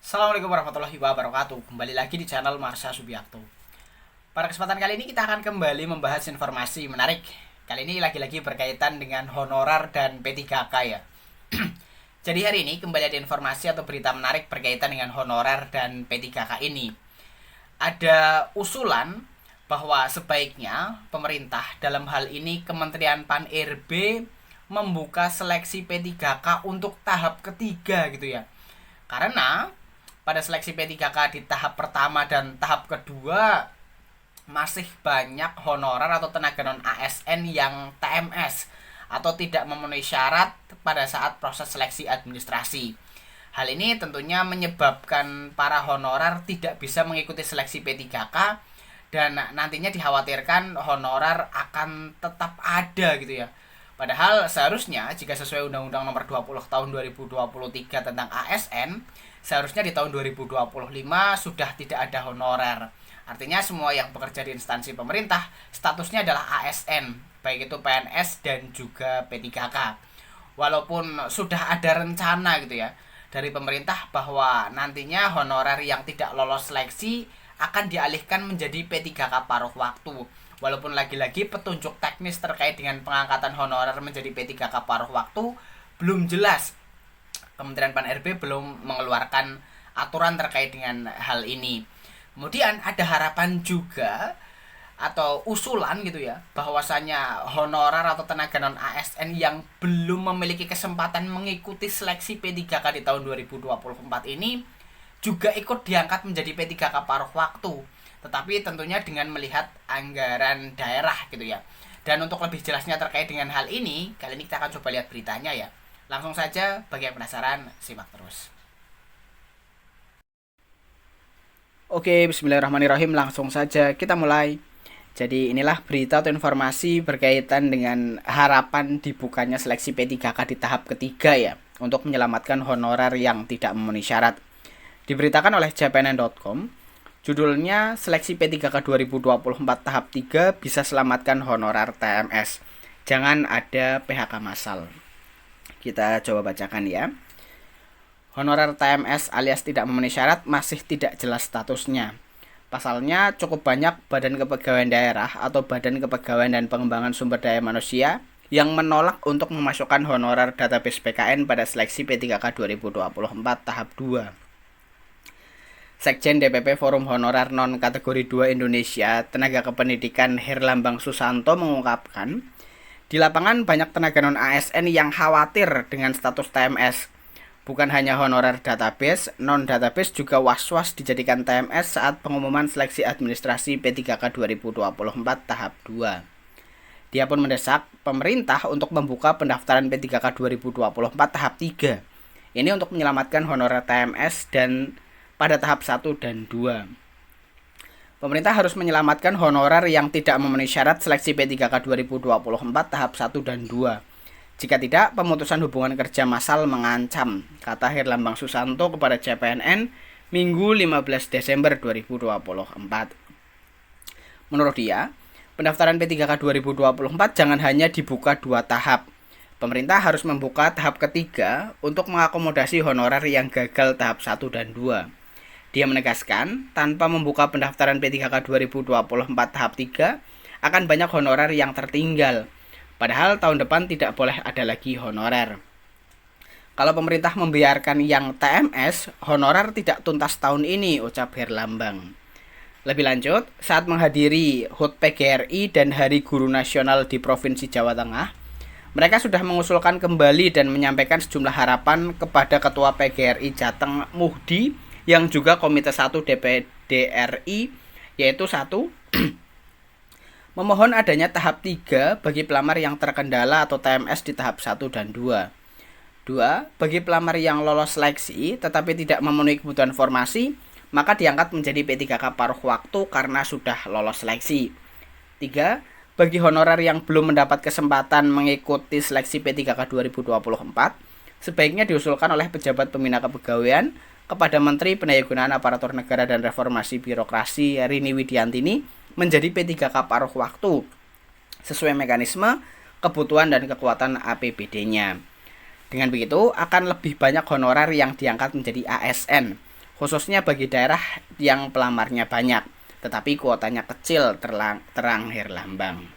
Assalamualaikum warahmatullahi wabarakatuh. Kembali lagi di channel Marsha Subiakto. Pada kesempatan kali ini kita akan kembali membahas informasi menarik. Kali ini lagi-lagi berkaitan dengan honorer dan P3K ya. Jadi hari ini kembali ada informasi atau berita menarik berkaitan dengan honorer dan P3K ini. Ada usulan bahwa sebaiknya pemerintah, dalam hal ini Kementerian Pan-RB, membuka seleksi P3K untuk tahap ketiga gitu ya. Karena pada seleksi P3K di tahap pertama dan tahap kedua masih banyak honorer atau tenaga non ASN yang TMS atau tidak memenuhi syarat pada saat proses seleksi administrasi. Hal ini tentunya menyebabkan para honorer tidak bisa mengikuti seleksi P3K dan nantinya dikhawatirkan honorer akan tetap ada gitu ya. Padahal seharusnya jika sesuai Undang-Undang Nomor 20 Tahun 2023 tentang ASN, seharusnya di tahun 2025 sudah tidak ada honorer. Artinya semua yang bekerja di instansi pemerintah statusnya adalah ASN, baik itu PNS dan juga P3K. Walaupun sudah ada rencana gitu ya dari pemerintah bahwa nantinya honorer yang tidak lolos seleksi akan dialihkan menjadi P3K paruh waktu. Walaupun lagi-lagi petunjuk teknis terkait dengan pengangkatan honorer menjadi P3K paruh waktu belum jelas. Kementerian Pan-RB belum mengeluarkan aturan terkait dengan hal ini. Kemudian ada harapan juga atau usulan gitu ya, bahwasanya honorer atau tenaga non ASN yang belum memiliki kesempatan mengikuti seleksi P3K di tahun 2024 ini juga ikut diangkat menjadi P3K paruh waktu. Tetapi tentunya dengan melihat anggaran daerah gitu ya. Dan untuk lebih jelasnya terkait dengan hal ini, kali ini kita akan coba lihat beritanya ya. Langsung saja, bagi yang penasaran, simak terus. Oke, bismillahirrahmanirrahim. Langsung saja kita mulai. Jadi inilah berita atau informasi berkaitan dengan harapan dibukanya seleksi P3K di tahap ketiga ya, untuk menyelamatkan honorer yang tidak memenuhi syarat. Diberitakan oleh cpnn.com, judulnya seleksi P3K 2024 tahap 3 bisa selamatkan honorer TMS. Jangan ada PHK massal. Kita coba bacakan ya. Honorer TMS alias tidak memenuhi syarat masih tidak jelas statusnya. Pasalnya cukup banyak badan kepegawaian daerah atau badan kepegawaian dan pengembangan sumber daya manusia yang menolak untuk memasukkan honorer database PKN pada seleksi P3K 2024 tahap 2. Sekjen DPP Forum Honorer Non Kategori 2 Indonesia, Tenaga Kependidikan Herlambang Susanto mengungkapkan, di lapangan banyak tenaga non ASN yang khawatir dengan status TMS. Bukan hanya honorer database, non-database juga was-was dijadikan TMS saat pengumuman seleksi administrasi P3K 2024 tahap 2. Dia pun mendesak pemerintah untuk membuka pendaftaran P3K 2024 tahap 3. Ini untuk menyelamatkan honorer TMS dan pada tahap 1 dan 2. Pemerintah harus menyelamatkan honorer yang tidak memenuhi syarat seleksi P3K 2024 tahap 1 dan 2. Jika tidak, pemutusan hubungan kerja massal mengancam, kata Herlambang Susanto kepada CPNN Minggu 15 Desember 2024. Menurut dia, pendaftaran P3K 2024 jangan hanya dibuka 2 tahap. Pemerintah harus membuka tahap ketiga untuk mengakomodasi honorer yang gagal tahap 1 dan 2. Dia menegaskan, tanpa membuka pendaftaran P3K 2024 tahap 3, akan banyak honorer yang tertinggal. Padahal tahun depan tidak boleh ada lagi honorer. Kalau pemerintah membiarkan yang TMS, honorer tidak tuntas tahun ini, ucap Herlambang. Lebih lanjut, saat menghadiri HUT PGRI dan Hari Guru Nasional di Provinsi Jawa Tengah, mereka sudah mengusulkan kembali dan menyampaikan sejumlah harapan kepada Ketua PGRI Jateng Muhdi yang juga Komite 1 DPD RI, yaitu 1. Memohon adanya tahap 3 bagi pelamar yang terkendala atau TMS di tahap 1 dan 2. 2. Bagi pelamar yang lolos seleksi tetapi tidak memenuhi kebutuhan formasi, maka diangkat menjadi P3K paruh waktu karena sudah lolos seleksi. 3. Bagi honorer yang belum mendapat kesempatan mengikuti seleksi P3K 2024, sebaiknya diusulkan oleh pejabat pembina kepegawaian kepada Menteri Pendayagunaan Aparatur Negara dan Reformasi Birokrasi Rini Widiantini menjadi P3K paruh waktu sesuai mekanisme, kebutuhan dan kekuatan APBD-nya. Dengan begitu, akan lebih banyak honorer yang diangkat menjadi ASN, khususnya bagi daerah yang pelamarnya banyak, tetapi kuotanya kecil terang herlambang.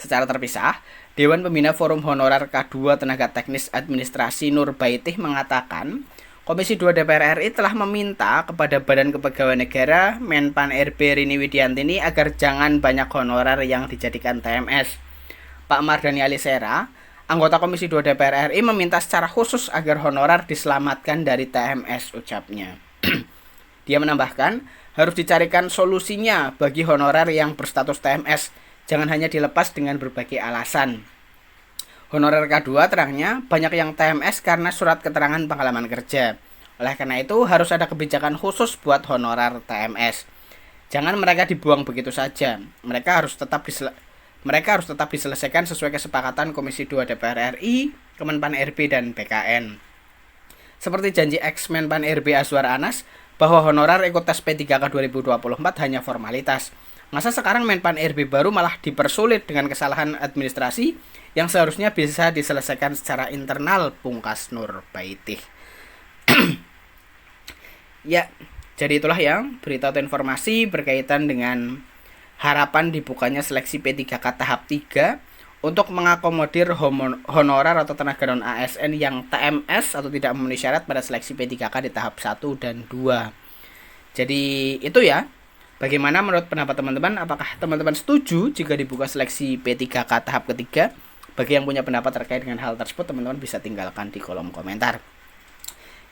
Secara terpisah, Dewan Pembina Forum Honorer K2 Tenaga Teknis Administrasi Nurbaitih mengatakan, Komisi 2 DPR RI telah meminta kepada Badan Kepegawaian Negara Menpan RB Rini Widiantini agar jangan banyak honorer yang dijadikan TMS. Pak Mardhani Alisera, anggota Komisi 2 DPR RI, meminta secara khusus agar honorer diselamatkan dari TMS, ucapnya. Dia menambahkan, harus dicarikan solusinya bagi honorer yang berstatus TMS, jangan hanya dilepas dengan berbagai alasan. Honorer K2, terangnya, banyak yang TMS karena surat keterangan pengalaman kerja. Oleh karena itu, harus ada kebijakan khusus buat honorer TMS. Jangan mereka dibuang begitu saja. Mereka harus tetap diselesaikan sesuai kesepakatan Komisi 2 DPR RI, Kemenpan RB, dan BKN. Seperti janji ex-Menpan RB Azwar Anas, bahwa honorer ikut tes P3K 2024 hanya formalitas. Masa sekarang Menpan RB baru malah dipersulit dengan kesalahan administrasi yang seharusnya bisa diselesaikan secara internal, pungkas Nurbaitih. Ya, jadi itulah yang berita atau informasi berkaitan dengan harapan dibukanya seleksi P3K tahap 3 untuk mengakomodir honorer atau tenaga non ASN yang TMS atau tidak memenuhi syarat pada seleksi P3K di tahap 1 dan 2. Jadi itu ya. Bagaimana menurut pendapat teman-teman? Apakah teman-teman setuju jika dibuka seleksi P3K tahap ketiga? Bagi yang punya pendapat terkait dengan hal tersebut, teman-teman bisa tinggalkan di kolom komentar.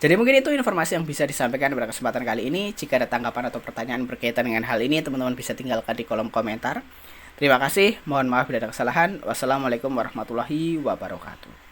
Jadi mungkin itu informasi yang bisa disampaikan pada kesempatan kali ini. Jika ada tanggapan atau pertanyaan berkaitan dengan hal ini, teman-teman bisa tinggalkan di kolom komentar. Terima kasih, mohon maaf bila ada kesalahan. Wassalamualaikum warahmatullahi wabarakatuh.